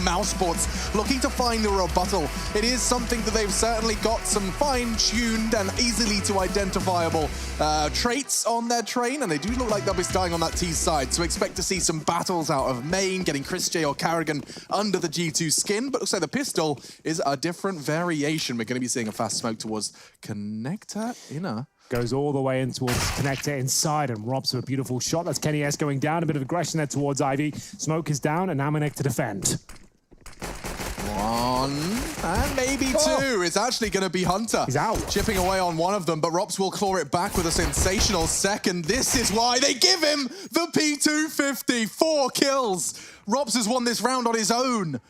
mousesports, looking to find the rebuttal. It is something that they've certainly got some fine-tuned and easily to identifiable traits on their train, and they do look like they'll be starting on that T side, so expect to see some battles out of main, getting Chris J or Carrigan under the G2 skin, but looks like the pistol is a different variation. We're going to be seeing a fast smoke towards Connector Inner. Goes all the way in towards Connector inside and robs with a beautiful shot. That's Kenny S going down. A bit of aggression there towards Ivy. Smoke is down and Amanek to defend. One, and maybe two. It's actually going to be Hunter. He's out. Chipping away on one of them, but Rops will claw it back with a sensational second. This is why they give him the P250. 4 kills. Rops has won this round on his own.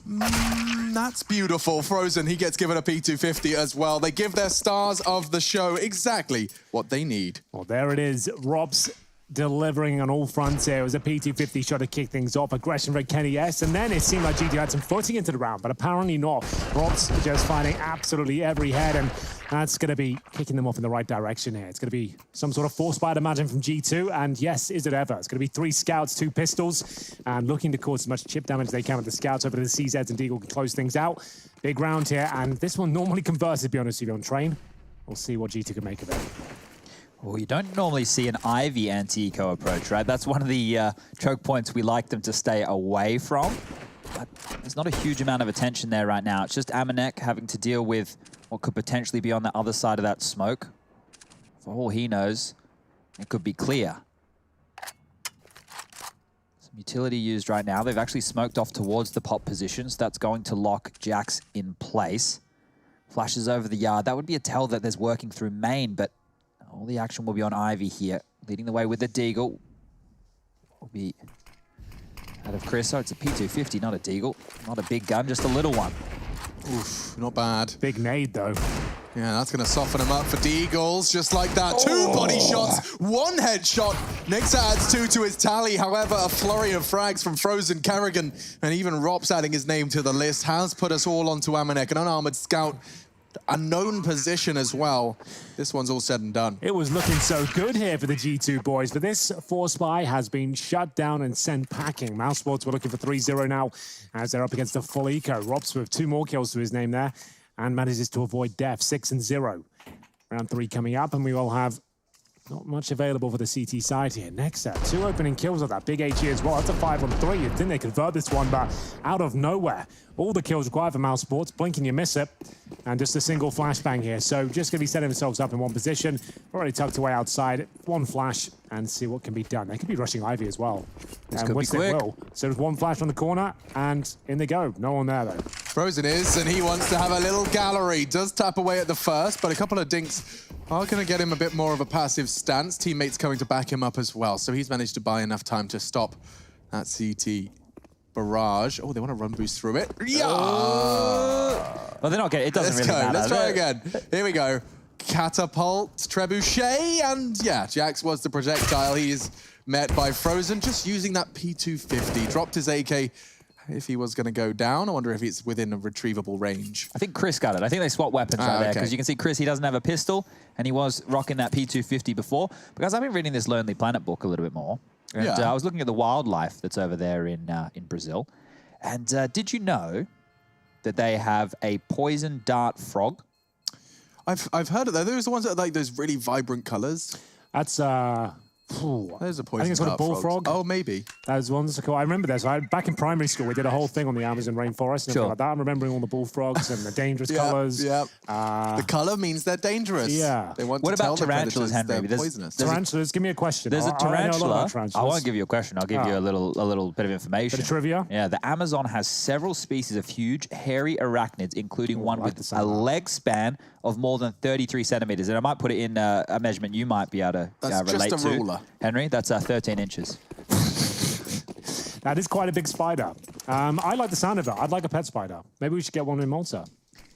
That's beautiful. Frozen, he gets given a P250 as well. They give their stars of the show exactly what they need. Well, there it is. Robs delivering on all fronts here. It was a P250 shot to kick things off. Aggression for Kenny S. And then it seemed like G2 had some footing into the round, but apparently not. Robs just finding absolutely every head, and that's going to be kicking them off in the right direction here. It's going to be some sort of force fight, imagine, from G2. And yes, is it ever? It's going to be 3 scouts, 2 pistols, and looking to cause as much chip damage as they can with the scouts. Over to the CZs, and Deagle can close things out. Big round here, and this one normally converts, to be honest with you, on train. We'll see what G2 can make of it. Well, you don't normally see an Ivy anti-eco approach, right? That's one of the choke points we like them to stay away from. But there's not a huge amount of attention there right now. It's just Amanek having to deal with what could potentially be on the other side of that smoke. For all he knows, it could be clear. Some utility used right now. They've actually smoked off towards the pop position, so that's going to lock Jax in place. Flashes over the yard. That would be a tell that there's working through main, but all the action will be on Ivy here. Leading the way with the Deagle. Will be out of Chris. So it's a P250, not a Deagle. Not a big gun, just a little one. Oof, not bad. Big nade, though. Yeah, that's going to soften him up for Deagles, just like that. 2 body shots, 1 headshot. Nexa adds 2 to his tally. However, a flurry of frags from Frozen, Carrigan, and even Rops adding his name to the list has put us all onto Amanek, an unarmored scout. A known position as well. This one's all said and done. It was looking so good here for the G2 boys, but this force buy has been shut down and sent packing. mousesports were looking for 3-0 now as they're up against a full eco. Robs with 2 more kills to his name there and manages to avoid death. 6-0. Round 3 coming up, and we will have not much available for the CT side here. Nexa, 2 opening kills of that big HE as well. That's a 5-on-3. You'd think they convert this one, but out of nowhere. All the kills required for mousesports. Blinking, you miss it. And just a single flashbang here. So just going to be setting themselves up in one position. Already tucked away outside. 1 flash and see what can be done. They could be rushing Ivy as well. This could be quick. So there's 1 flash on the corner and in they go. No one there though. Frozen is, and he wants to have a little gallery. Does tap away at the first, but a couple of dinks are going to get him a bit more of a passive stance. Teammates coming to back him up as well. So he's managed to buy enough time to stop that CT barrage. Oh, they want to run boost through it. Yeah! Well, they're not getting it. Doesn't really matter. Let's try again. Here we go. Catapult, Trebuchet, and yeah, Jax was the projectile. He is met by Frozen, just using that P250. Dropped his AK if he was going to go down. I wonder if it's within a retrievable range. I think Chris got it. I think they swapped weapons right there, because you can see Chris, he doesn't have a pistol, and he was rocking that P250 before. Because I've been reading this Lonely Planet book a little bit more, and I was looking at the wildlife that's over there in Brazil. And did you know that they have a poison dart frog? I've heard of that. Those are the ones that are like those really vibrant colors. That's there's a poison. I think it's called a bullfrog. Oh, maybe. Those ones are cool. I remember this. Back in primary school, we did a whole thing on the Amazon rainforest and everything like that. I'm remembering all the bullfrogs and the dangerous colors. Yeah. The color means they're dangerous. Yeah. They want what to about tell tarantulas, the Henry? they're poisonous. Tarantulas. Give me a question. There's a tarantula. I won't give you a question. I'll give you a little bit of information. Bit of trivia. Yeah. The Amazon has several species of huge hairy arachnids, including one with a leg span of more than 33 centimeters. And I might put it in a measurement you might be able to relate just a ruler. Henry, that's 13 inches. That is quite a big spider. I like the sound of it. I'd like a pet spider. Maybe we should get one in Malta.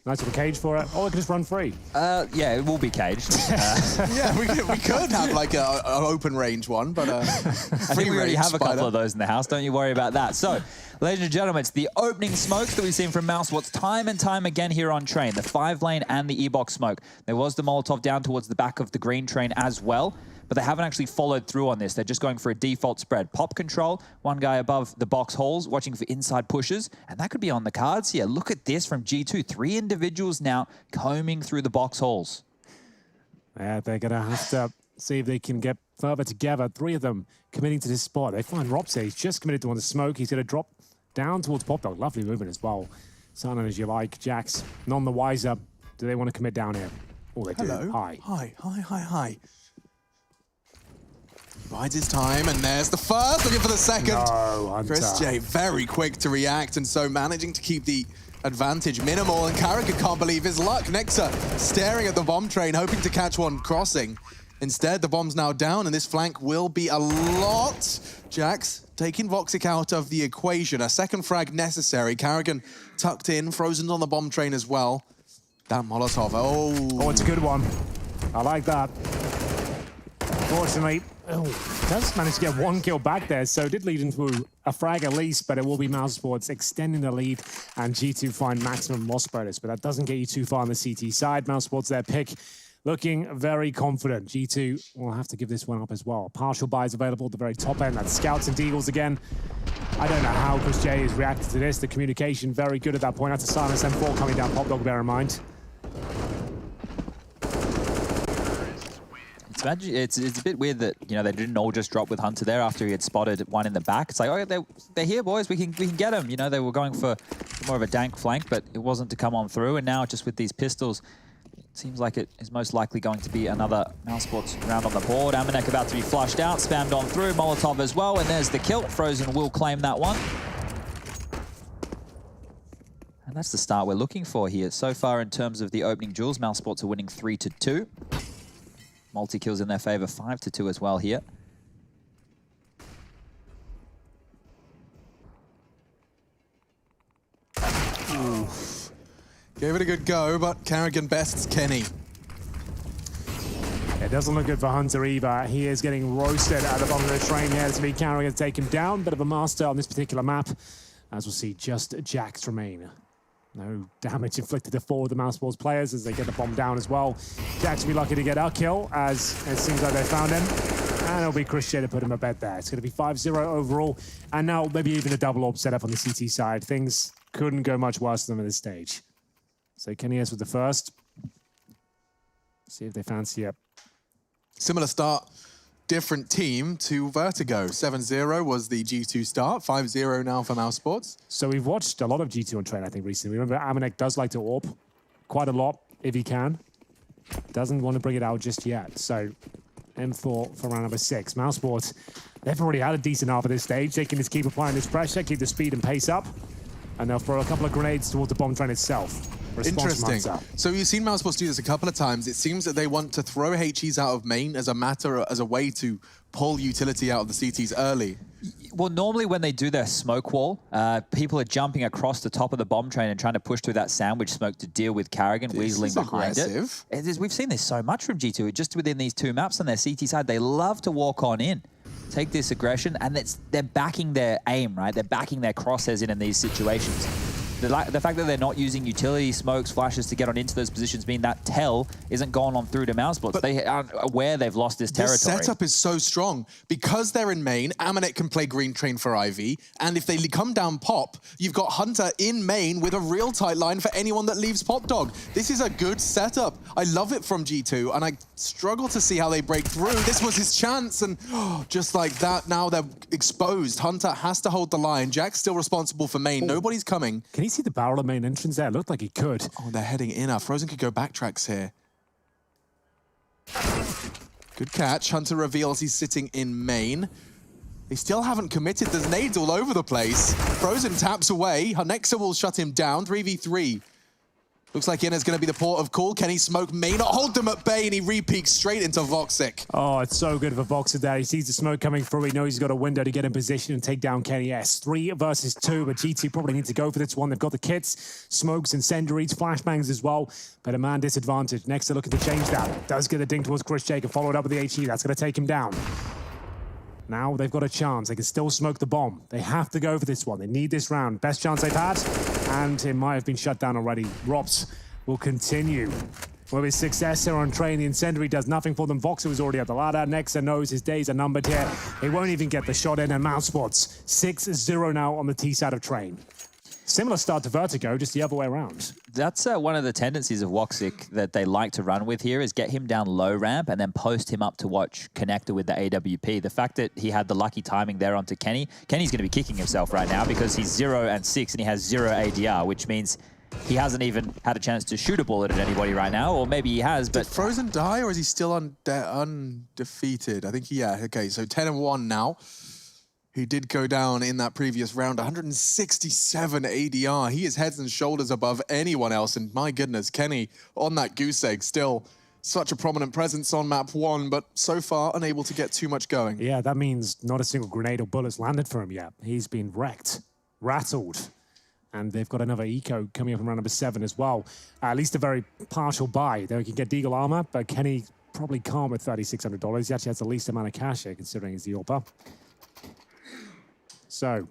Nice little cage for it. Or it can just run free. Yeah, it will be caged. Yeah, we could have like an open range one, but I think we already have a couple of those in the house. Don't you worry about that. So, ladies and gentlemen, it's the opening smokes that we've seen from mousesports time and time again here on train. The 5-lane and the E-box smoke. There was the Molotov down towards the back of the green train as well. but they haven't actually followed through on this. They're just going for a default spread. Pop control, one guy above the box holes, watching for inside pushes, and that could be on the cards here. Look at this from G2. 3 individuals now combing through the box holes. Yeah, they're going to have to see if they can get further together. 3 of them committing to this spot. They find Robs here. He's just committed to one to smoke. He's going to drop down towards Pop Dog. Lovely movement as well. Silent as you like. Jax, none the wiser. Do they want to commit down here? Oh, they do. Hello. Hi. Hi. Bides his time, and there's the first. Looking for the second. No, Hunter. Chris J, very quick to react, and so managing to keep the advantage minimal, and Carrigan can't believe his luck. Nexa staring at the bomb train, hoping to catch one crossing. Instead, the bomb's now down, and this flank will be a lot. Jax taking Voxic out of the equation. A second frag necessary. Carrigan tucked in, frozen on the bomb train as well. That Molotov, Oh, it's a good one. I like that. Fortunately, does manage to get 1 kill back there, so it did lead into a frag at least, but it will be mousesports extending the lead, and G2 find maximum loss bonus, but that doesn't get you too far on the CT side. Mousesports, their pick, looking very confident. G2 will have to give this one up as well. Partial buys available at the very top end. That's Scouts and Deagles again. I don't know how Chris J has reacted to this. The communication very good at that point. That's a silence M4 coming down. Pop Dog, bear in mind. It's a bit weird that, you know, they didn't all just drop with Hunter there after he had spotted one in the back. It's like, oh, they're here, boys. We can get them. You know, they were going for more of a dank flank, but it wasn't to come on through. And now just with these pistols, it seems like it is most likely going to be another mousesports round on the board. Amanek about to be flushed out, spammed on through. Molotov as well, and there's the kill. Frozen will claim that one. And that's the start we're looking for here. So far in terms of the opening duels, mousesports are winning 3-2. Multi-kills in their favor, 5-2 as well here. Oof. Gave it a good go, but Carrigan bests Kenny. It doesn't look good for Hunter either. He is getting roasted at the bottom of the train here. To be Carrigan to take him down. Bit of a master on this particular map. As we'll see, just Jax remain. No damage inflicted to 4 of the mousesports players as they get the bomb down as well. Jax will be lucky to get our kill as it seems like they found him. And it'll be Chris J to put him a bed there. It's going to be 5-0 overall. And now maybe even a double orb setup on the CT side. Things couldn't go much worse for them at this stage. So Kenny S with the first. See if they fancy it. Similar start, different team to Vertigo. 7-0 was the G2 start, 5-0 now for mousesports. So we've watched a lot of G2 on train, I think, recently. Remember, Amanek does like to AWP quite a lot, if he can. Doesn't want to bring it out just yet. So M4 for round number 6. Mousesports, they've already had a decent half at this stage. They can just keep applying this pressure, keep the speed and pace up, and they'll throw a couple of grenades towards the bomb train itself. Interesting. So you've seen mousesports do this a couple of times. It seems that they want to throw HEs out of main as a way to pull utility out of the CTs early. Well, normally when they do their smoke wall, people are jumping across the top of the bomb train and trying to push through that sandwich smoke to deal with Carrigan weaseling behind it. We've seen this so much from G2. Just within these 2 maps on their CT side, they love to walk on in, take this aggression, and they're backing their aim, right? They're backing their crosshairs in these situations. The fact that they're not using utility smokes, flashes to get on into those positions mean that tell isn't going on through to mousesports. But they aren't aware they've lost this territory. The setup is so strong. Because they're in main, Amanek can play green train for IV, and if they come down pop, you've got Hunter in main with a real tight line for anyone that leaves Pop Dog. This is a good setup. I love it from G2, and I struggle to see how they break through. This was his chance, and just like that, now they're exposed. Hunter has to hold the line. Jack's still responsible for main. Nobody's coming. Can you see the barrel of main entrance there? It looked like he could. Oh, they're heading in. Frozen could go backtracks here. Good catch. Hunter reveals he's sitting in main. They still haven't committed. There's nades all over the place. Frozen taps away. Nexa will shut him down. 3v3. Looks like Inna's going to be the port of call. Kenny Smoke may not hold them at bay, and he re-peeks straight into Voxic. Oh, it's so good for Voxic there. He sees the smoke coming through. He knows he's got a window to get in position and take down Kenny S. 3 versus 2, but G2 probably need to go for this one. They've got the kits, smokes, incendiaries, flashbangs as well, but a man disadvantage. Next, they're looking to change that. Does get a ding towards Chris Jacob, followed up with the HE. That's going to take him down. Now they've got a chance. They can still smoke the bomb. They have to go for this one. They need this round. Best chance they've had, and it might have been shut down already. Robs will continue With his success here on train, the incendiary does nothing for them. Voxer was already at the ladder. Nexa knows his days are numbered here. He won't even get the shot in, and mousesports 6-0 now on the T side of train. Similar start to Vertigo, just the other way around. That's one of the tendencies of Woxic that they like to run with here is get him down low ramp and then post him up to watch connector with the AWP. The fact that he had the lucky timing there onto Kenny, Kenny's going to be kicking himself right now because he's 0 and 6 and he has 0 ADR, which means he hasn't even had a chance to shoot a bullet at anybody right now, or maybe he has, but... Did Frozen die, or is he still undefeated? I think, yeah, okay, so 10-1 now. He did go down in that previous round, 167 ADR. He is heads and shoulders above anyone else, and my goodness, Kenny on that goose egg, still such a prominent presence on map 1, but so far unable to get too much going. Yeah, that means not a single grenade or bullet's landed for him yet. He's been wrecked, rattled. And they've got another eco coming up in round number 7 as well. At least a very partial buy. They can get Deagle armor, but Kenny probably can't with $3,600. He actually has the least amount of cash here, considering he's the AWPer. So,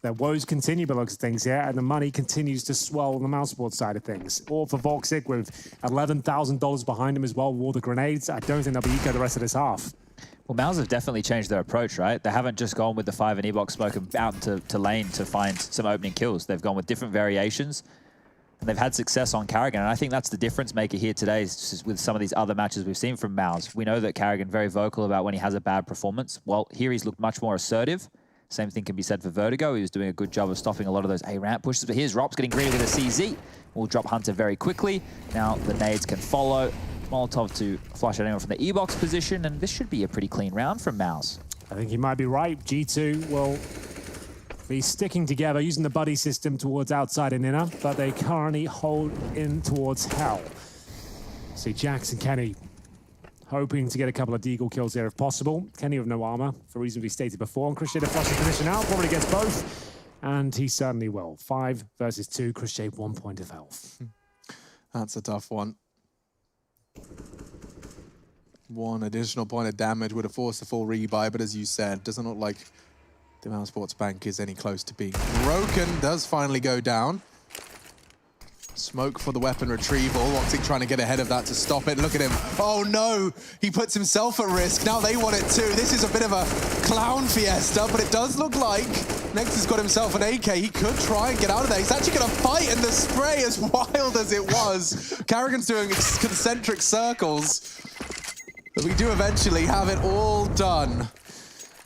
their woes continue by looks of things here, and the money continues to swell on the mousesports side of things. All for Voxic with $11,000 behind him as well with all the grenades. I don't think they'll be eco the rest of this half. Well, Mouse have definitely changed their approach, right? They haven't just gone with the 5 and E-box smoke out to lane to find some opening kills. They've gone with different variations, and they've had success on Karrigan, and I think that's the difference maker here today with some of these other matches we've seen from Mouse. We know that Karrigan very vocal about when he has a bad performance. Well, here he's looked much more assertive. Same thing can be said for Vertigo. He was doing a good job of stopping a lot of those A-ramp pushes. But here's Rops getting greedy with a CZ. We'll drop Hunter very quickly. Now the nades can follow. Molotov to flush out anyone from the E-box position. And this should be a pretty clean round from Mouse. I think he might be right. G2 will be sticking together, using the buddy system towards outside and inner. But they currently hold in towards hell. See Jax and Kenny hoping to get a couple of deagle kills here if possible. Kenny with no armor, for reasons we stated before. And Crochet flushing position out, probably gets both. And he certainly will. 5 versus 2, Crochet 1 point of health. That's a tough one. 1 additional point of damage would have forced a full rebuy, but as you said, doesn't look like the mousesports bank is any close to being broken. Does finally go down. Smoke for the weapon retrieval. Woxic trying to get ahead of that to stop it. Look at him. Oh no, he puts himself at risk. Now they want it too. This is a bit of a clown fiesta, but it does look like Next has got himself an AK. He could try and get out of there. He's actually going to fight in the spray, as wild as it was. Karrigan's doing concentric circles. But we do eventually have it all done.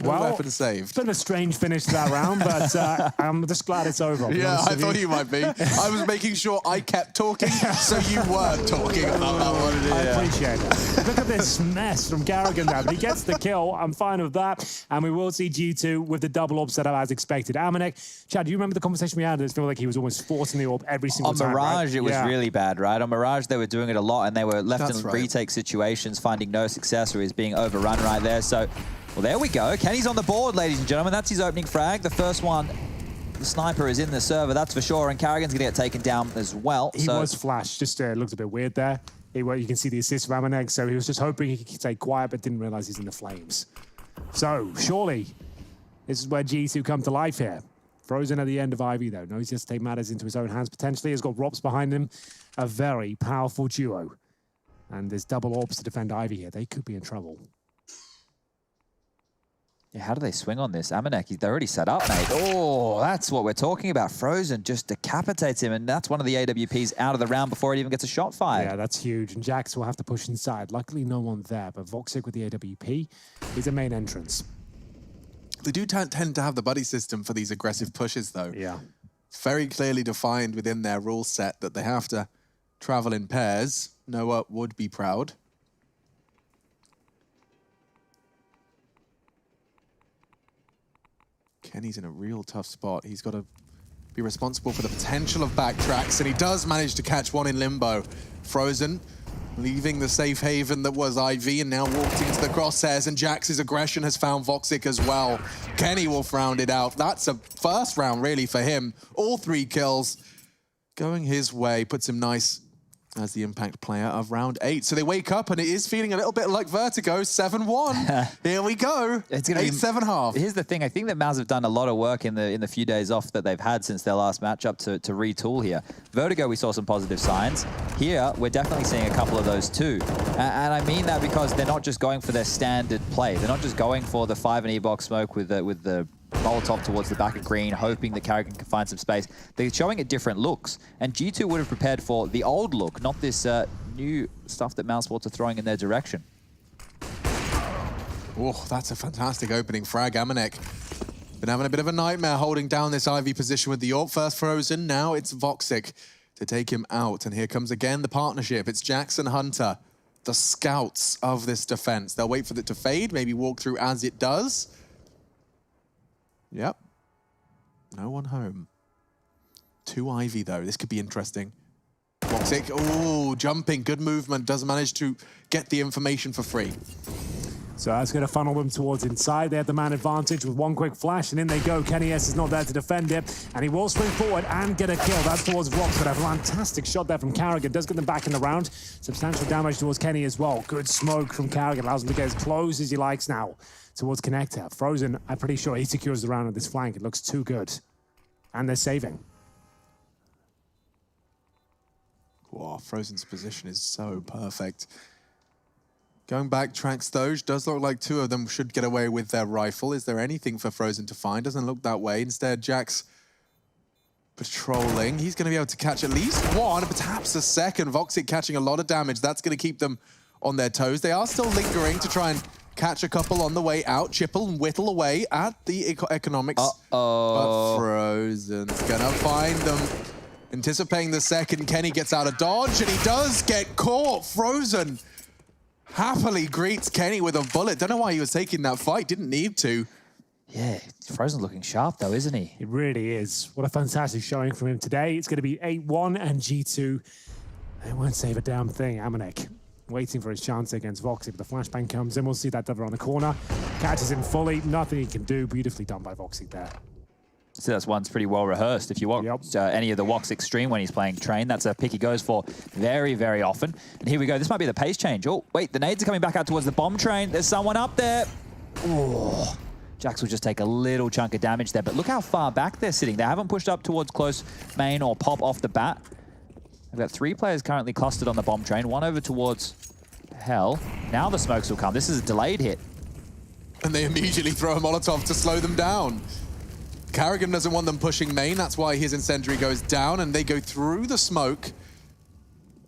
Well, weapon saved. It's been a strange finish to that round, but I'm just glad it's over. Yeah, I thought you might be. I was making sure I kept talking, so you weren't talking about that one. I appreciate it. Look at this mess from Karrigan now, but he gets the kill. I'm fine with that. And we will see G2 with the double AWP setup as expected. Amanek, Chad, do you remember the conversation we had? It felt like he was almost forcing the AWP every single time. On Mirage, right? it was really bad, right? On Mirage, they were doing it a lot, and they were left in retake situations, finding no success, or he's being overrun right there. So, well, there we go. Kenny's on the board, ladies and gentlemen. That's his opening frag. The first one, the sniper is in the server, that's for sure, and Karrigan's going to get taken down as well. He was flashed. Just looked a bit weird there. You can see the assist from Amanek, so he was just hoping he could stay quiet, but didn't realize he's in the flames. So, surely, this is where G2 come to life here. Frozen at the end of Ivy, though. Knows he has to take matters into his own hands, potentially. He's got Rops behind him. A very powerful duo. And there's double AWPs to defend Ivy here. They could be in trouble. Yeah, how do they swing on this? Amanek, they're already set up, mate. Oh, that's what we're talking about. Frozen just decapitates him, and that's one of the AWPs out of the round before it even gets a shot fired. Yeah, that's huge, and Jax will have to push inside. Luckily, no one there, but Voxic with the AWP is a main entrance. They do tend to have the buddy system for these aggressive pushes, though. Yeah. Very clearly defined within their rule set that they have to travel in pairs. Noah would be proud. Kenny's in a real tough spot. He's got to be responsible for the potential of backtracks, and he does manage to catch one in limbo. Frozen, leaving the safe haven that was IV, and now walked into the crosshairs, and Jax's aggression has found Voxic as well. Kenny will round it out. That's a first round, really, for him. All 3 kills going his way, puts him nice as the impact player of round 8. So they wake up and it is feeling a little bit like Vertigo. 7-1. Here we go. It's going to be 8-7 half. Here's the thing. I think that Mouse have done a lot of work in the few days off that they've had since their last matchup to retool here. Vertigo, we saw some positive signs. Here, we're definitely seeing a couple of those too. And I mean that because they're not just going for their standard play. They're not just going for the 5 and E-box smoke with the Molotov towards the back of green, hoping that Carrigan can find some space. They're showing it different looks, and G2 would have prepared for the old look, not this new stuff that mousesports are throwing in their direction. Oh, that's a fantastic opening frag. Amanek been having a bit of a nightmare holding down this Ivy position with the AWP. First frozen, now it's Voxic to take him out. And here comes again the partnership. It's Jackson Hunter, the scouts of this defense. They'll wait for it to fade, maybe walk through as it does. Yep. No one home. 2 Ivy, though. This could be interesting. Voxic, oh, jumping. Good movement. Does manage to get the information for free. So that's going to funnel them towards inside. They have the man advantage with one quick flash, and in they go. Kenny S is not there to defend it, and he will swing forward and get a kill. That's towards Vox, but a fantastic shot there from Carrigan. Does get them back in the round. Substantial damage towards Kenny as well. Good smoke from Carrigan. Allows him to get as close as he likes now towards Connector. Frozen, I'm pretty sure he secures the round on this flank. It looks too good. And they're saving. Wow, Frozen's position is so perfect. Going back, Trax Doge, does look like 2 of them should get away with their rifle. Is there anything for Frozen to find? Doesn't look that way. Instead, Jack's patrolling. He's going to be able to catch at least 1, perhaps a second. Voxic catching a lot of damage. That's going to keep them on their toes. They are still lingering to try and catch a couple on the way out. Chipple and whittle away at the economics. But Frozen's going to find them. Anticipating the second, Kenny gets out of dodge, and he does get caught. Frozen happily greets Kenny with a bullet. Don't know why he was taking that fight. Didn't need to. Yeah, Frozen's looking sharp though, isn't he? It really is. What a fantastic showing from him today. It's going to be 8-1, and G2, they won't save a damn thing. Amanek waiting for his chance against Voxic. The flashbang comes in. We'll see that double on the corner. Catches him fully. Nothing he can do. Beautifully done by Voxic there. So that's one's pretty well rehearsed. If you watch any of the Voxic stream when he's playing Train, that's a pick he goes for very, very often. And here we go. This might be the pace change. Oh, wait, the nades are coming back out towards the bomb train. There's someone up there. Oh, Jax will just take a little chunk of damage there. But look how far back they're sitting. They haven't pushed up towards close main or pop off the bat. They've got 3 players currently clustered on the bomb train. 1 over towards Hell. Now the smokes will come. This is a delayed hit. And they immediately throw a Molotov to slow them down. Carrigan doesn't want them pushing main. That's why his incendiary goes down, and they go through the smoke.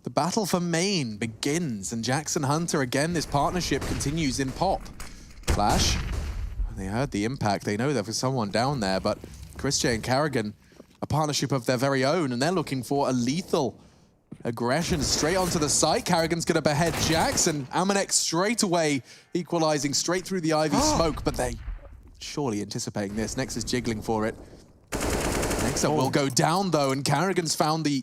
The battle for main begins, and Jackson Hunter, again, this partnership continues in pop. Flash. They heard the impact. They know there was someone down there, but Chris J and Carrigan, a partnership of their very own, and they're looking for a lethal aggression straight onto the site. Carrigan's going to behead Jax, and Amanek straight away equalizing straight through the Ivy smoke, but they surely anticipating this. Nex is jiggling for it. Nexa will go down, though, and Carrigan's found the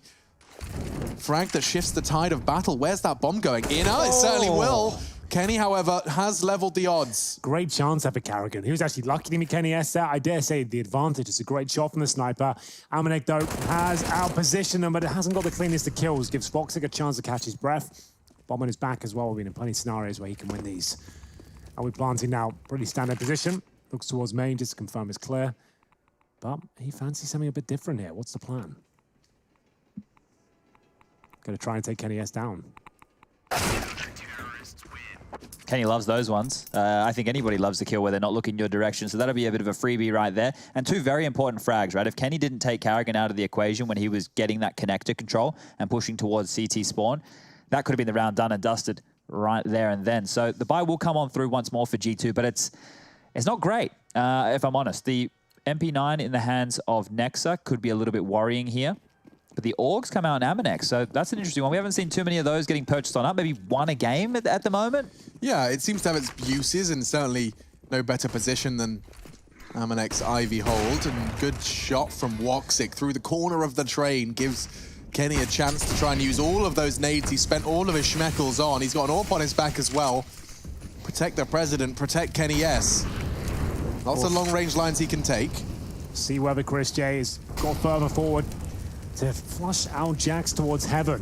frag that shifts the tide of battle. Where's that bomb going? In? It certainly will. Kenny, however, has leveled the odds. Great chance there for Carrigan. He was actually lucky to meet Kenny S there. I dare say the advantage is a great shot from the sniper. Amanek, though, has outpositioned him, but it hasn't got the cleanest of kills. Gives Voxic a chance to catch his breath. Bomb on his back as well. We've been in plenty of scenarios where he can win these. Are we planting now? Pretty standard position. Looks towards main just to confirm it's clear. But he fancies something a bit different here. What's the plan? Going to try and take Kenny S down. Kenny loves those ones. I think anybody loves the kill where they're not looking your direction, so that'll be a bit of a freebie right there. And 2 very important frags, right? If Kenny didn't take Carrigan out of the equation when he was getting that connector control and pushing towards CT spawn, that could have been the round done and dusted right there and then. So the buy will come on through once more for G2, but it's not great, if I'm honest. The MP9 in the hands of Nexa could be a little bit worrying here. But the Orgs come out in Amanek, so that's an interesting one. We haven't seen too many of those getting purchased on up. Maybe 1 a game at the moment. Yeah, it seems to have its uses, and certainly no better position than Amanek's Ivy hold. And good shot from Woxic through the corner of the train gives Kenny a chance to try and use all of those nades he spent all of his schmeckles on. He's got an AWP on his back as well. Protect the president, protect Kenny S. Lots of long-range lines he can take. See whether Chris J has got further forward to flush out Jax towards heaven.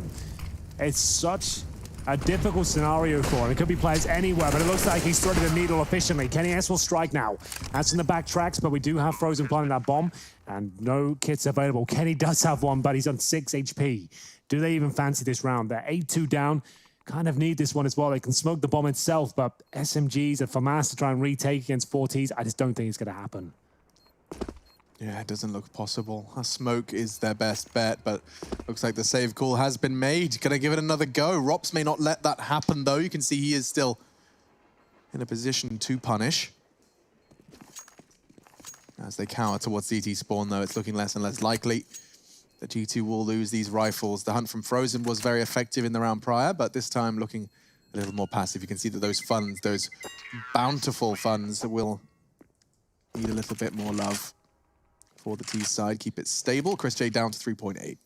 It's such a difficult scenario for him. It could be players anywhere, but it looks like he's threaded the needle efficiently. Kenny S will strike now. That's in the back tracks, but we do have Frozen planting that bomb, and no kits available. Kenny does have one, but he's on 6 HP. Do they even fancy this round? They're 8-2 down. Kind of need this one as well. They can smoke the bomb itself, but SMGs and FAMAS to try and retake against 4Ts, I just don't think it's going to happen. Yeah, it doesn't look possible. A smoke is their best bet, but looks like the save call has been made. Gonna give it another go. Rops may not let that happen, though. You can see he is still in a position to punish. As they cower towards CT spawn, though, it's looking less and less likely that G2 will lose these rifles. The hunt from Frozen was very effective in the round prior, but this time looking a little more passive. You can see that those funds, those bountiful funds, will need a little bit more love for the T side. Keep it stable. Chris J down to 3.8.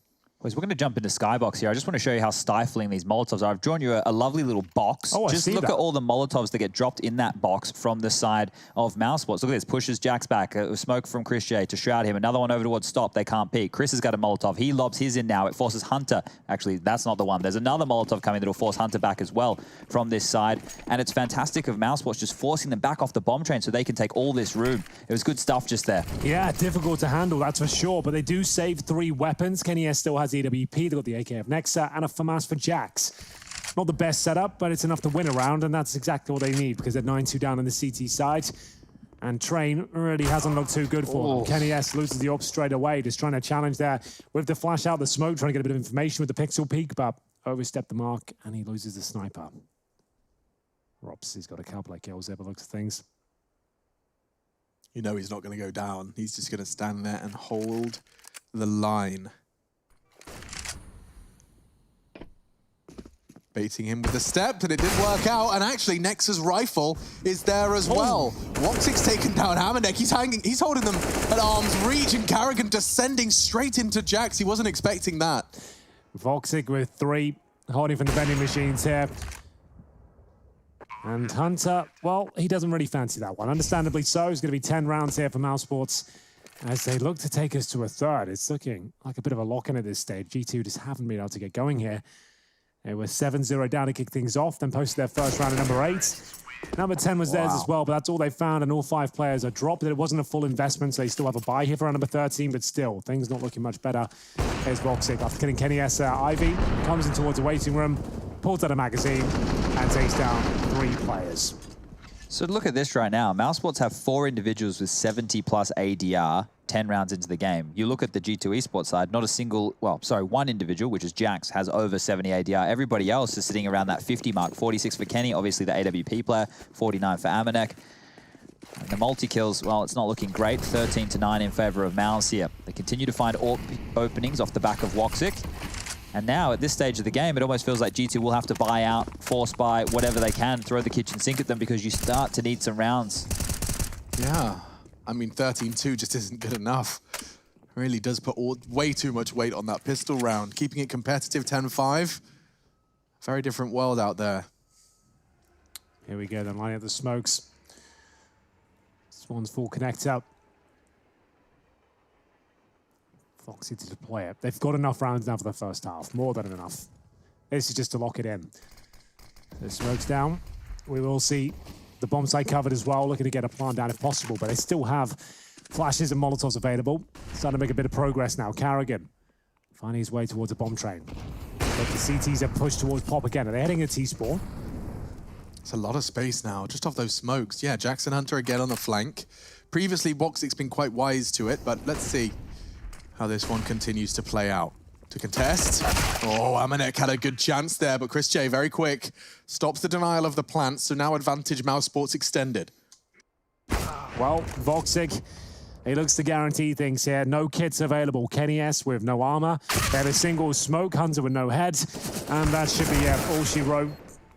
Boys, we're going to jump into Skybox here. I just want to show you how stifling these Molotovs are. I've drawn you a lovely little box. Oh, just look at all the Molotovs that get dropped in that box from the side of mousesports. Look at this. Pushes Jax back. Smoke from Chris J to shroud him. Another one over towards Stop. They can't peek. Chris has got a Molotov. He lobs his in now. It forces Hunter. Actually, that's not the one. There's another Molotov coming that will force Hunter back as well from this side. And it's fantastic of mousesports just forcing them back off the bomb train so they can take all this room. It was good stuff just there. Yeah, difficult to handle, that's for sure. But they do save 3 weapons. Kenny S still has EWP. They've got the AK of Nexa and a FAMAS for Jax. Not the best setup, but it's enough to win a round, and that's exactly what they need because they're 9-2 down on the CT side. And Train really hasn't looked too good for them. Kenny S loses the op straight away, just trying to challenge there with the flash out the smoke, trying to get a bit of information with the pixel peek, but overstepped the mark, and he loses the sniper. Rops, he's got a couple of kills there, but looks at things. You know he's not going to go down. He's just going to stand there and hold the line. Baiting him with a step, and it didn't work out. And actually, Nexa's rifle is there as well. Woxic's taken down Hammerneck. He's holding them at arm's reach, and Carrigan descending straight into Jax. He wasn't expecting that. Voxic with 3, holding from the vending machines here. And Hunter, well, he doesn't really fancy that one. Understandably so. It's going to be 10 rounds here for mousesports as they look to take us to a third. It's looking like a bit of a lock-in at this stage. G2 just haven't been able to get going here. They were 7-0 down to kick things off, then posted their first round at number 8. Number 10 was theirs as well, but that's all they found, and all 5 players are dropped. It wasn't a full investment, so they still have a buy here for round number 13, but still, things not looking much better. Here's Voxic after killing Kenny S. Ivy, comes in towards the waiting room, pulls out a magazine, and takes down 3 players. So look at this right now. Mousesports have 4 individuals with 70+ ADR, 10 rounds into the game. You look at the G2 Esports side, not a single, well, sorry, 1 individual, which is Jax, has over 70 ADR. Everybody else is sitting around that 50 mark. 46 for Kenny, obviously the AWP player, 49 for Amanek. And the multi-kills, well, it's not looking great. 13-9 in favor of Mouse here. They continue to find openings off the back of Woxic. And now, at this stage of the game, it almost feels like G2 will have to buy out, force buy, whatever they can, throw the kitchen sink at them because you start to need some rounds. Yeah, I mean, 13-2 just isn't good enough. Really does put way too much weight on that pistol round. Keeping it competitive, 10-5. Very different world out there. Here we go, then lining up the smokes. This one's full connect up. Foxy to deploy it. They've got enough rounds now for the first half. More than enough. This is just to lock it in. The smoke's down. We will see the bomb site covered as well, looking to get a plant down if possible, but they still have flashes and Molotovs available. Starting to make a bit of progress now. Carrigan finding his way towards a bomb train. But the CTs are pushed towards Pop again. Are they heading a T-spawn? It's a lot of space now, just off those smokes. Yeah, Jackson Hunter again on the flank. Previously, Woxic's been quite wise to it, but let's see how this one continues to play out. To contest. Oh, Amanek had a good chance there, but Chris J, very quick, stops the denial of the plant, so now advantage mousesports extended. Well, Voxic, he looks to guarantee things here. No kits available. Kenny S with no armor. They have a single smoke, Hunter with no head, and that should be all she wrote.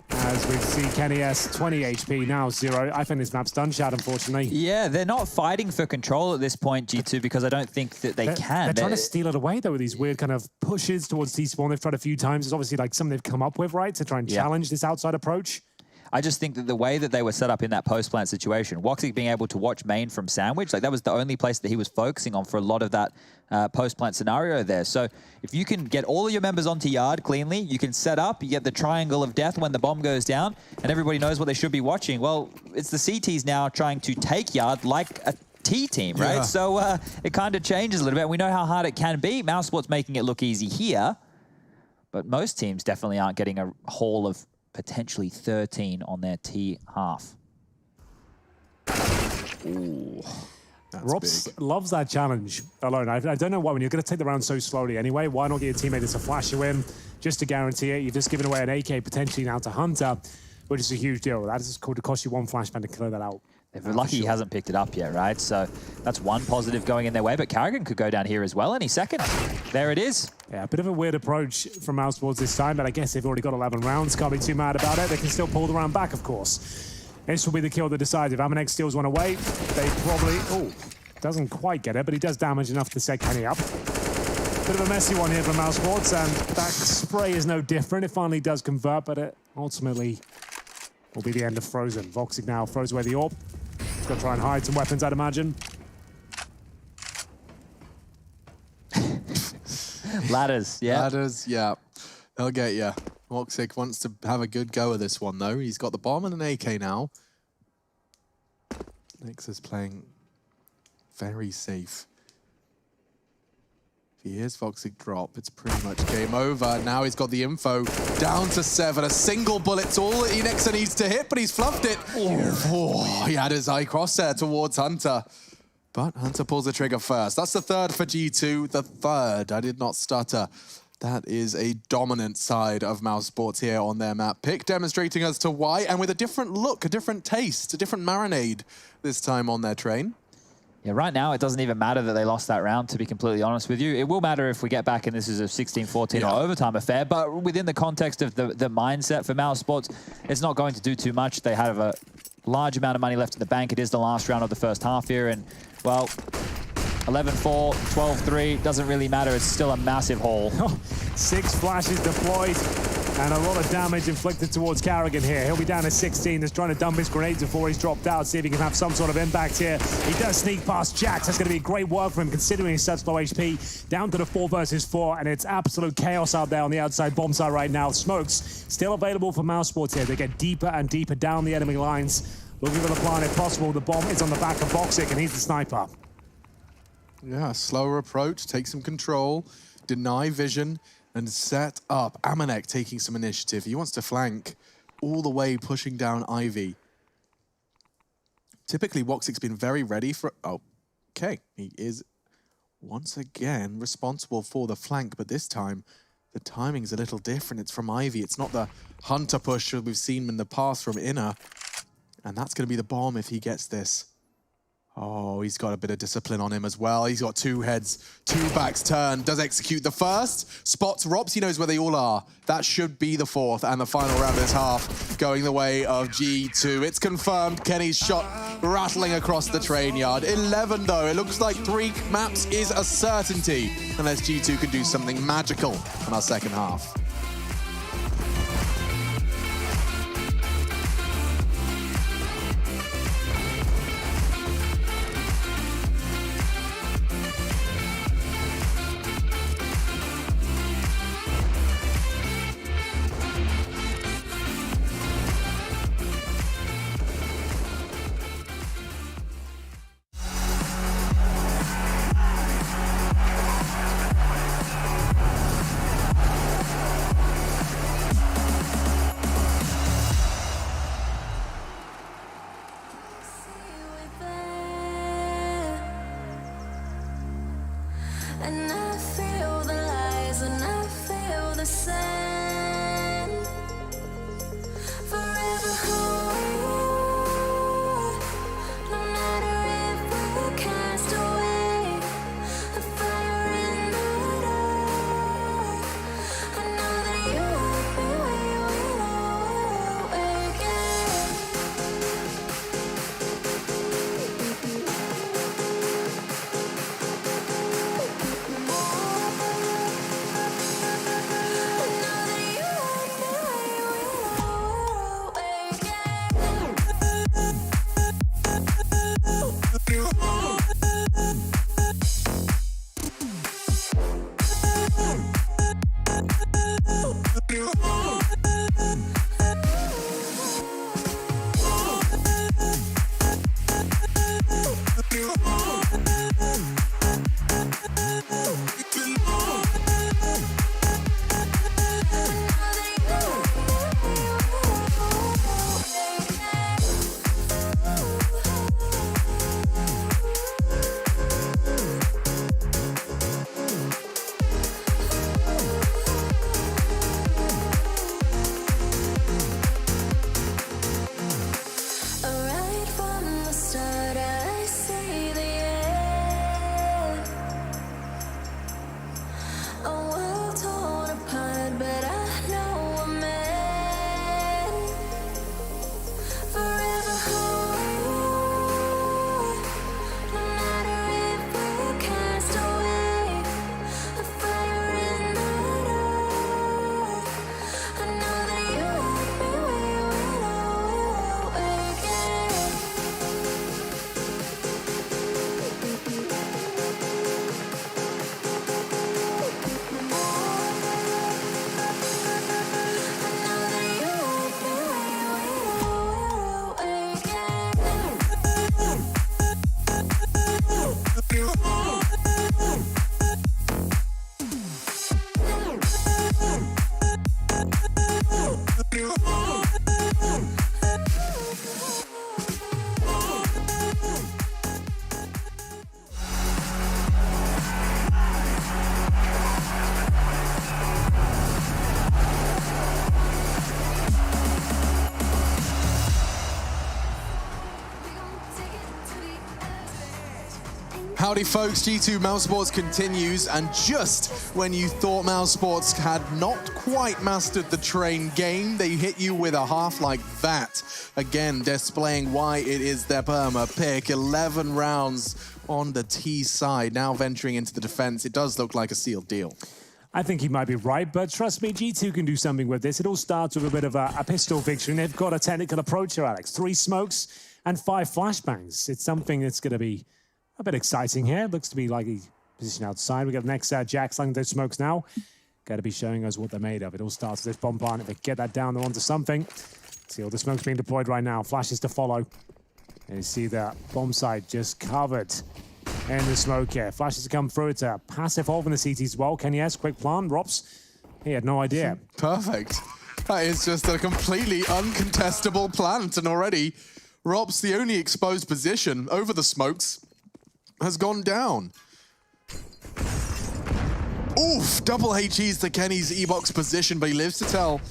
As we see Kenny S, 20 HP, now 0. I think this map's done, Shad, unfortunately. Yeah, they're not fighting for control at this point, G2, because I don't think that they can. They're trying to steal it away, though, with these weird kind of pushes towards T-spawn. They've tried a few times. It's obviously like something they've come up with, right, to try and challenge this outside approach. I just think that the way that they were set up in that post-plant situation, Woxic being able to watch main from Sandwich, like that was the only place that he was focusing on for a lot of that post-plant scenario there. So if you can get all of your members onto yard cleanly, you can set up, you get the triangle of death when the bomb goes down, and everybody knows what they should be watching. Well, it's the CTs now trying to take yard like a T team, right? Yeah. So it kind of changes a little bit. We know how hard it can be. mousesports making it look easy here, but most teams definitely aren't getting a haul of potentially 13 on their T half. Ooh, that's Robs big. loves that challenge alone. I don't know why, when you're going to take the round so slowly anyway, why not get your teammate to flash you in just to guarantee it? You've just given away an AK potentially now to Hunter, which is a huge deal. That is going to cost you one flashbang to clear that out. If we're lucky, he hasn't picked it up yet, right? So that's one positive going in their way, but Carrigan could go down here as well any second. There it is. Yeah, a bit of a weird approach from mousesports this time, but I guess they've already got 11 rounds. Can't be too mad about it. They can still pull the round back, of course. This will be the kill that decides. If Amanek steals one away, they probably... Oh, doesn't quite get it, but he does damage enough to set Kenny up. Bit of a messy one here from mousesports, and that spray is no different. It finally does convert, but it ultimately will be the end of Frozen. Voxic now throws away the AWP. He's going to try and hide some weapons, I'd imagine. Ladders, yeah. Ladders, yeah. They'll get you. Woxic wants to have a good go of this one, though. He's got the bomb and an AK now. Nix is playing very safe. If he hears Voxic drop, it's pretty much game over. Now he's got the info down to 7. A single bullet's all that Nexa needs to hit, but he's fluffed it. Oh, he had his eye crosshair towards Hunter. But Hunter pulls the trigger first. That's the third for G2. The third, I did not stutter. That is a dominant side of mousesports here on their map pick, demonstrating as to why, and with a different look, a different taste, a different marinade this time on their train. Yeah, right now it doesn't even matter that they lost that round, to be completely honest with you. It will matter if we get back and this is a 16-14 or overtime affair, but within the context of the mindset for mousesports, it's not going to do too much. They have a large amount of money left in the bank. It is the last round of the first half here, and, well, 11-4, 12-3, doesn't really matter. It's still a massive haul. 6 flashes deployed and a lot of damage inflicted towards Carrigan here. He'll be down to 16. He's trying to dump his grenades before he's dropped out, see if he can have some sort of impact here. He does sneak past Jax. That's going to be great work for him, considering he's such low HP. Down to the 4 versus 4, and it's absolute chaos out there on the outside bomb site right now. Smokes still available for mousesports here. They get deeper and deeper down the enemy lines, looking for the plan if possible. The bomb is on the back of Voxic, and he's the sniper. Yeah, slower approach, take some control, deny vision, and set up. Amanek taking some initiative. He wants to flank all the way, pushing down Ivy. Typically, Woxic's been very ready for... Oh, okay. He is once again responsible for the flank, but this time the timing's a little different. It's from Ivy. It's not the Hunter push that we've seen in the past from Inner. And that's going to be the bomb if he gets this. Oh, he's got a bit of discipline on him as well. He's got 2 heads, 2 backs turned, does execute the first, spots Robs, he knows where they all are. That should be the 4th and the final round of this half going the way of G2. It's confirmed, Kenny's shot rattling across the train yard. 11 though, it looks like 3 maps is a certainty, unless G2 can do something magical in our second half. And I feel the lies and I feel the sand. Forever hold, no matter if we're cast away. A fire in the dark. I know that you won't be where we'll again. Right from the start, I see the end. A world torn apart, but I know we're meant forever hold. No matter if we're cast away, a fire in the dark. I know that you want me, we will awaken. Howdy folks, G2 mousesports continues, and just when you thought mousesports had not quite mastered the train game, they hit you with a half like that. Again, displaying why it is their perma pick. 11 rounds on the T side, now venturing into the defense. It does look like a sealed deal. I think he might be right, but trust me, G2 can do something with this. It all starts with a bit of a pistol victory, and they've got a technical approach here, Alex. 3 smokes and 5 flashbangs. It's something that's going to be a bit exciting here. Looks to be like he's positioned outside. We got the next Jack slanging those smokes now. Got to be showing us what they're made of. It all starts with this bombard. If they get that down, they're onto something. See all the smokes being deployed right now. Flashes to follow. And you see the bomb site just covered in the smoke here. Flashes to come through. It's a passive hold from the CT as well. Kenny S, quick plan. Rops, he had no idea. Perfect. That is just a completely uncontestable plant, and already Rops, the only exposed position over the smokes, has gone down. Oof, double HEs to Kenny's E-box position, but he lives to tell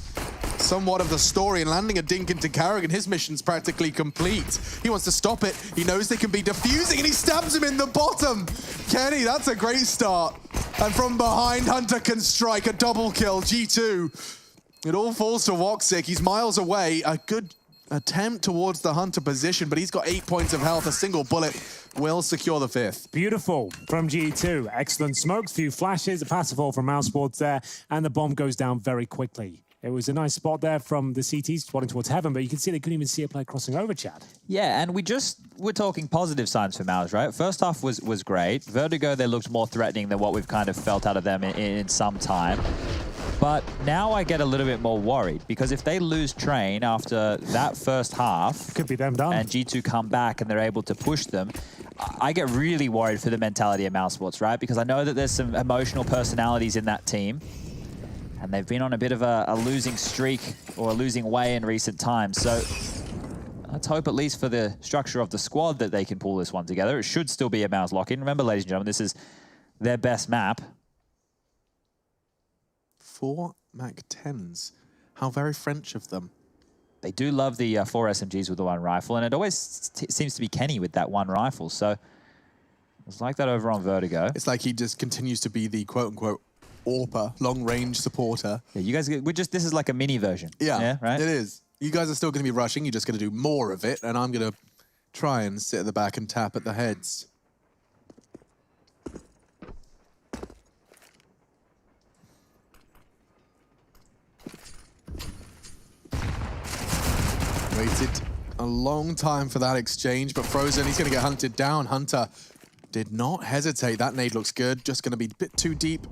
somewhat of the story, and landing a dink into Carrigan, his mission's practically complete. He wants to stop it. He knows they can be defusing, and he stabs him in the bottom. Kenny, that's a great start. And from behind, Hunter can strike a double kill. G2. It all falls to Woxic. He's miles away. A good attempt towards the Hunter position, but he's got 8 points of health. A single bullet will secure the 5th. Beautiful from G2. Excellent smokes, few flashes, a passive hold from mousesports there, and the bomb goes down very quickly. It was a nice spot there from the CTs spotting towards heaven, but you can see they couldn't even see a player crossing over, Chad. Yeah, and we're talking positive signs for Mouse, right? First half was great. Vertigo, they looked more threatening than what we've kind of felt out of them in some time. But now I get a little bit more worried, because if they lose train after that first half, could be them done, and G2 come back and they're able to push them, I get really worried for the mentality of mousesports, right? Because I know that there's some emotional personalities in that team, and they've been on a bit of a losing streak or a losing way in recent times. So let's hope, at least for the structure of the squad, that they can pull this one together. It should still be a Mouse lock-in. Remember, ladies and gentlemen, this is their best map. 4 Mac-10s. How very French of them. They do love the 4 SMGs with the 1 rifle, and it always seems to be Kenny with that 1 rifle. So it's like that over on Vertigo. It's like he just continues to be the quote-unquote AWPer, long-range supporter. Yeah, you guys, this is like a mini version. Yeah, right? It is. You guys are still going to be rushing. You're just going to do more of it, and I'm going to try and sit at the back and tap at the heads. Waited a long time for that exchange, but Frozen, he's going to get hunted down. Hunter did not hesitate. That nade looks good. Just going to be a bit too deep.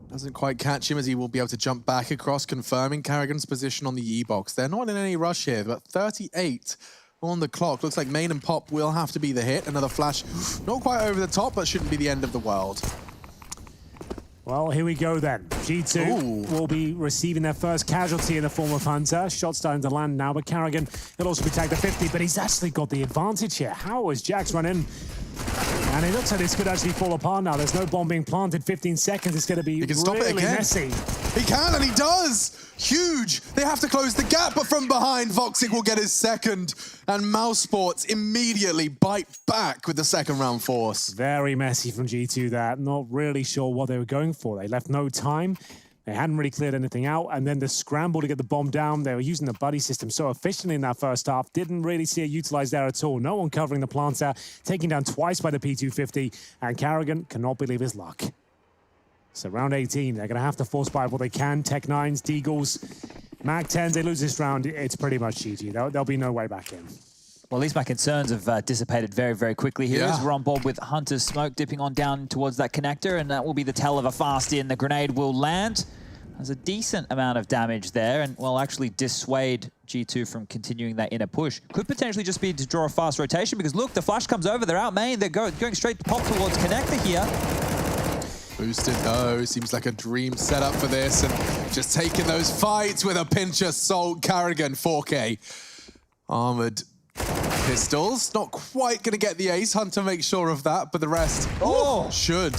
Doesn't quite catch him, as he will be able to jump back across, confirming Carrigan's position on the E-box. They're not in any rush here, but 38 on the clock. Looks like Main and Pop will have to be the hit. Another flash, not quite over the top, but shouldn't be the end of the world. Well, here we go then. G2 will be receiving their first casualty in the form of Hunter. Shot starting to land now, but Carrigan will also be tagged to 50, but he's actually got the advantage here. How has Jax run in? And it looks like this could actually fall apart now. There's no bomb being planted. 15 seconds. It's going to be He can stop it really again. messy. He can, and he does! Huge! They have to close the gap, but from behind, Voxic will get his second, and mousesports immediately bite back with the second round force. Very messy from G2 there. Not really sure what they were going for. They left no time. They hadn't really cleared anything out, and then the scramble to get the bomb down. They were using the buddy system so efficiently in that first half. Didn't really see it utilized there at all. No one covering the planter, taken down twice by the P250, and Carrigan cannot believe his luck. So round 18, they're going to have to force buy what they can. Tech 9s, Deagles, Mag 10s. They lose this round, it's pretty much GG. There'll be no way back in. Well, at least my concerns have dissipated very, very quickly here as we're on board with Hunter's smoke dipping on down towards that connector, and that will be the tell of a fast in. The grenade will land. There's a decent amount of damage there, and will actually dissuade G2 from continuing that inner push. Could potentially just be to draw a fast rotation, because look, the flash comes over, they're out main, they're going straight to pop towards connector here. Boosted though, seems like a dream setup for this, and just taking those fights with a pinch of salt. Carrigan, 4K. Armored pistols, not quite gonna get the ace. Hunter makes sure of that, but the rest should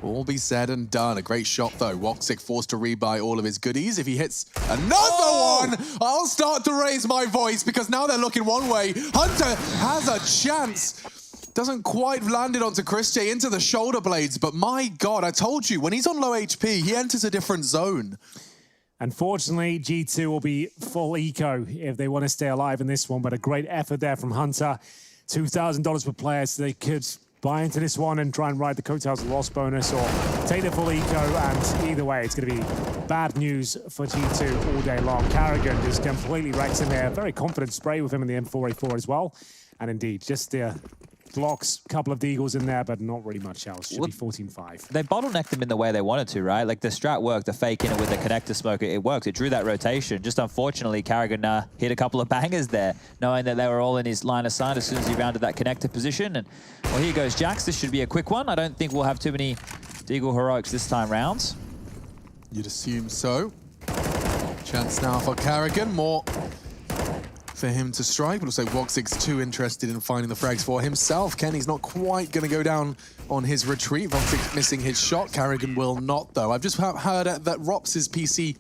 all be said and done. A great shot though. Voxic forced to rebuy all of his goodies. If he hits another one, I'll start to raise my voice, because now they're looking one way. Hunter has a chance. Doesn't quite land it onto Chris J into the shoulder blades, but my God, I told you, when he's on low HP, he enters a different zone. Unfortunately, G2 will be full eco if they want to stay alive in this one, but a great effort there from Hunter. $2,000 per player, so they could buy into this one and try and ride the coattails of loss bonus, or take the full eco, and either way, it's going to be bad news for G2 all day long. Carrigan just completely wrecks him there. Very confident spray with him in the M4A4 as well. And indeed, just the blocks, couple of deagles in there, but not really much else. Should be 14-5. They bottlenecked them in the way they wanted to, right? Like the strat worked, the fake in it with the connector smoke, it worked. It drew that rotation. Just unfortunately, Carrigan hit a couple of bangers there, knowing that they were all in his line of sight as soon as he rounded that connector position. And well, here goes Jax. This should be a quick one. I don't think we'll have too many deagle heroics this time round. You'd assume so. Chance now for Carrigan. More for him to strike, but also Voxic's too interested in finding the frags for himself. Kenny's not quite going to go down on his retreat. Voxic missing his shot. Carrigan will not, though. I've just heard that Rops's PC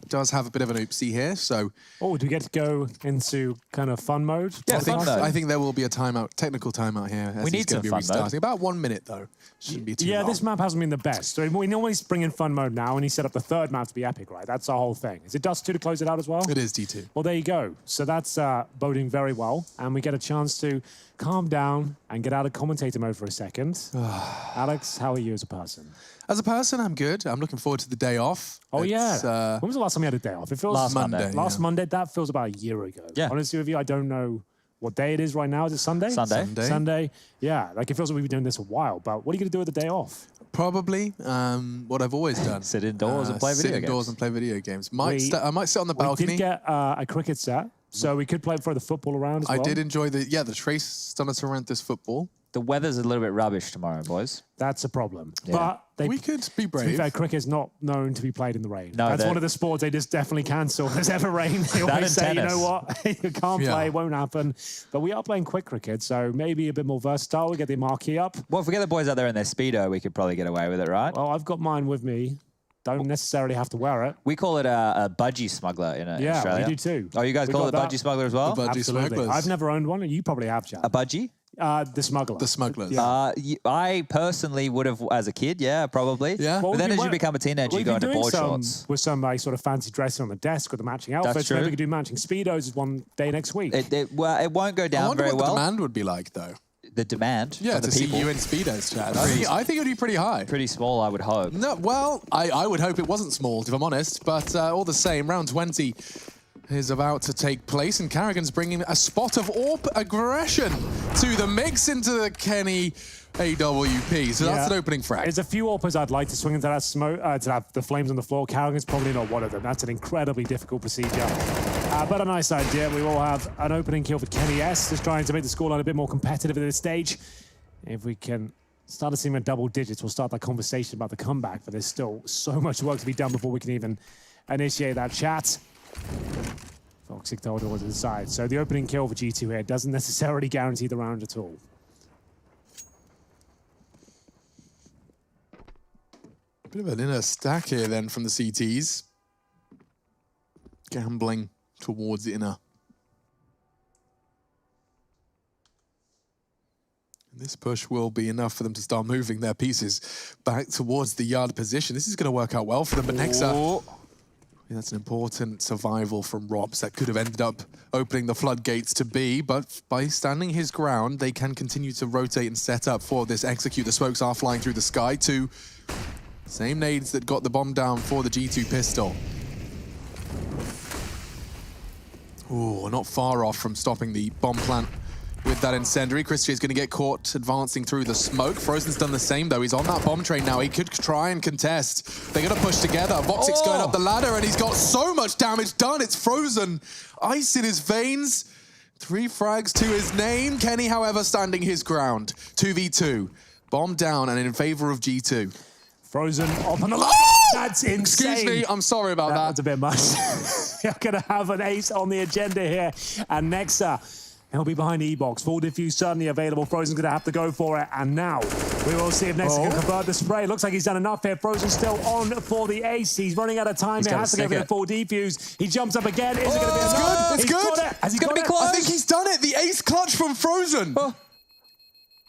does have a bit of an oopsie here, so... Oh, do we get to go into kind of fun mode? Yeah, I think there will be a timeout, technical timeout here. As We need he's going to some be fun restarting. mode. About 1 minute, though. Shouldn't be too long. This map hasn't been the best. So we normally bring in fun mode now, and he set up the third map to be epic, right? That's our whole thing. Is it Dust 2 to close it out as well? It is D2. Well, there you go. So that's boding very well, and we get a chance to calm down and get out of commentator mode for a second. Alex, how are you as a person? As a person, I'm good. I'm looking forward to the day off. Oh, It's, yeah. When was the last time you had a day off? It feels Last Monday. Last yeah. Monday, that feels about a year ago. Yeah. Honestly with you, I don't know what day it is right now. Is it Sunday? Sunday. Sunday. Yeah, like it feels like we've been doing this a while, but what are you going to do with the day off? Probably what I've always done. Sit indoors and play video Sit indoors games. and play video games. I might sit on the We balcony. did get a cricket set, so we could throw the football around as well. I did enjoy the Trace Donatorrantis football. The weather's a little bit rubbish tomorrow, boys. That's a problem. Yeah. But We could be to be brave. fair, cricket's not known to be played in the rain. No, That's that- one of the sports they just definitely cancel. If there's ever rain, they That always and say, you tennis. know what, you can't Yeah. play, it won't happen. But we are playing quick cricket, so maybe a bit more versatile. We get the marquee up. Well, if we get the boys out there in their Speedo, we could probably get away with it, right? Well, I've got mine with me. Don't necessarily have to wear it. We call it a budgie smuggler in Yeah, Australia. we do too. Oh, you guys We call it got budgie that. smuggler as well? The budgie Absolutely. smugglers. I've never owned one, and you probably have, Chad. A budgie? The smuggler. The smugglers. Yeah. I personally would have, as a kid, yeah, probably. Yeah. But Well, then we as you were- become a teenager, you We've go been into doing board some shorts. with some sort of fancy dressing on the desk with the matching outfits. true. Maybe we could do matching Speedos one day next week. Well, it won't go I down wonder very what the well. demand would be like, though. The demand Yeah, from to the see people, you in Speedos, Chad. I think it would be pretty high. pretty small, I would hope. No, well, I would hope it wasn't small, if I'm honest. But all the same, round 20 is about to take place, and Carrigan's bringing a spot of AWP aggression to the mix into the Kenny AWP. So that's an opening frag. There's a few AWPers I'd like to swing into that smoke, to have the flames on the floor. Carrigan's probably not one of them. That's an incredibly difficult procedure. But a nice idea. We will have an opening kill for Kenny S, just trying to make the scoreline a bit more competitive at this stage. If we can Start to see him in double digits. We'll start that conversation about the comeback, but there's still so much work to be done before we can even initiate that chat. Foxic told over to the side. So the opening kill for G2 here doesn't necessarily guarantee the round at all. Bit of an inner stack here then from the CTs. Gambling towards the inner. And this push will be enough for them to start moving their pieces back towards the yard position. This is going to work out well for them, but Nexa... Yeah, that's an important survival from Robs that could have ended up opening the floodgates to B, but by standing his ground, they can continue to rotate and set up for this execute. The smokes are flying through the sky to same nades that got the bomb down for the G2 pistol. Ooh, not far off from stopping the bomb plant with that incendiary. Christian is going to get caught advancing through the smoke. Frozen's done the same, though. He's on that bomb train now. He could try and contest. They're going to push together. Voxic's going up the ladder, and he's got so much damage done. It's Frozen. Ice in his veins. 3 frags to his name. Kenny, however, standing his ground. 2v2. Bomb down and in favor of G2. Frozen up on the ladder. That's insane. Excuse me, I'm sorry about that. That's a bit much. You're going to have an ace on the agenda here. And Nexa... he'll be behind E-Box. Full diffuse certainly available. Frozen's going to have to go for it. And now we will see if Nexa can convert the spray. Looks like he's done enough here. Frozen's still on for the ace. He's running out of time. He has to go for the full defuse. He jumps up again. Is it going to be enough? It's good. Has he got it? I think he's done it. The ace clutch from Frozen.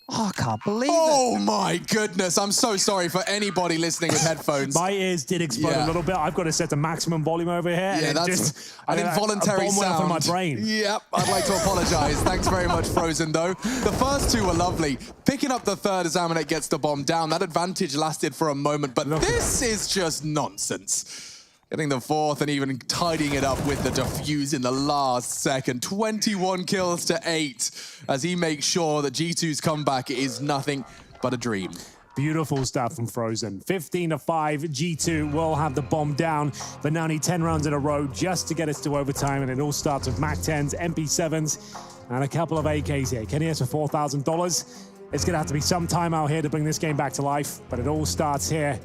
Oh, I can't believe it. Oh my goodness. I'm so sorry for anybody listening with headphones. My ears did explode a little bit. I've got to set the maximum volume over here. Yeah, that's just, an involuntary sound. sound. From my brain. Yep, I'd like to apologize. Thanks very much, Frozen, though. The first two were lovely. Picking up the third as Amanek gets the bomb down. That advantage lasted for a moment, but this is just nonsense. Getting the fourth and even tidying it up with the defuse in the last second. 21 kills to 8 as he makes sure that G2's comeback is nothing but a dream. Beautiful stuff from Frozen. 15-5, G2 will have the bomb down, but now need 10 rounds in a row just to get us to overtime, and it all starts with MAC-10s, MP7s, and a couple of AKs here. Kenny has for $4,000. It's going to have to be some time out here to bring this game back to life, but it all starts here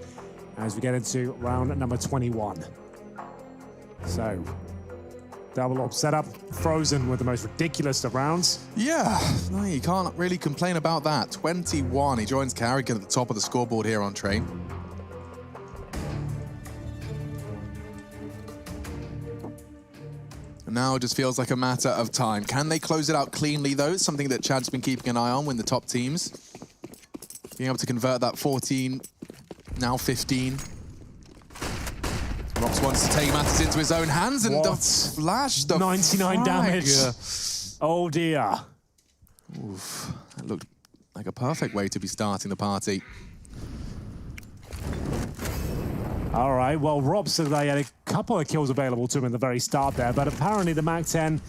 as we get into round number 21. So, double up setup. Frozen with the most ridiculous of rounds. Yeah, no, you can't really complain about that. 21. He joins Carrigan at the top of the scoreboard here on Train. And now it just feels like a matter of time. Can they close it out cleanly, though? It's something that Chad's been keeping an eye on with the top teams. Being able to convert that 14, now 15. Rox wants to take matters into his own hands, and the flash, the 99 damage. Oh dear. Oof, that looked like a perfect way to be starting the party. All right, well, Rob said they had a couple of kills available to him in the very start there, but apparently the MAC-10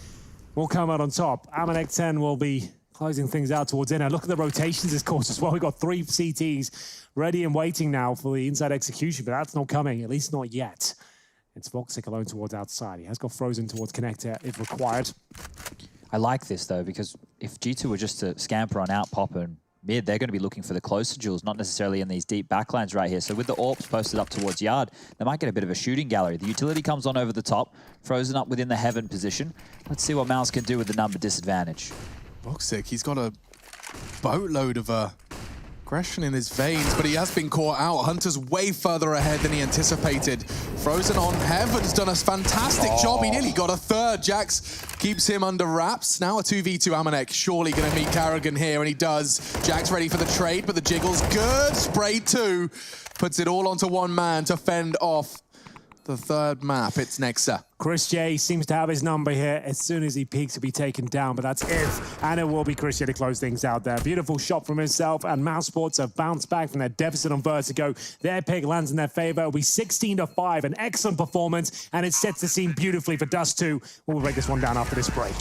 will come out on top. Amanek 10 will be closing things out towards inner. Look at the rotations this course as well. We've got 3 CTs ready and waiting now for the inside execution, but that's not coming, at least not yet. It's Voxic alone towards outside. He has got Frozen towards connector if required. I like this, though, because if G2 were just to scamper on out, pop, and mid, they're going to be looking for the closer duels, not necessarily in these deep backlands right here. So with the AWPs posted up towards yard, they might get a bit of a shooting gallery. The utility comes on over the top, Frozen up within the heaven position. Let's see what Mouse can do with the number disadvantage. Voxic, he's got a boatload of aggression in his veins, but he has been caught out. Hunter's way further ahead than he anticipated. Frozen on Heaven's done a fantastic job. He nearly got a third. Jax keeps him under wraps. Now a 2v2 Amanek. Surely going to meet Carrigan here, and he does. Jax ready for the trade, but the jiggle's good. Spray 2. Puts it all onto one man to fend off the third map. It's Nexa. Chris J seems to have his number here. As soon as he peaks, he'll be taken down, but that's if. And it will be Chris J to close things out there. Beautiful shot from himself, and Mousesports have bounced back from their deficit on Vertigo. Their pick lands in their favor. It'll be 16-5, an excellent performance, and it sets the scene beautifully for Dust 2. We'll break this one down after this break.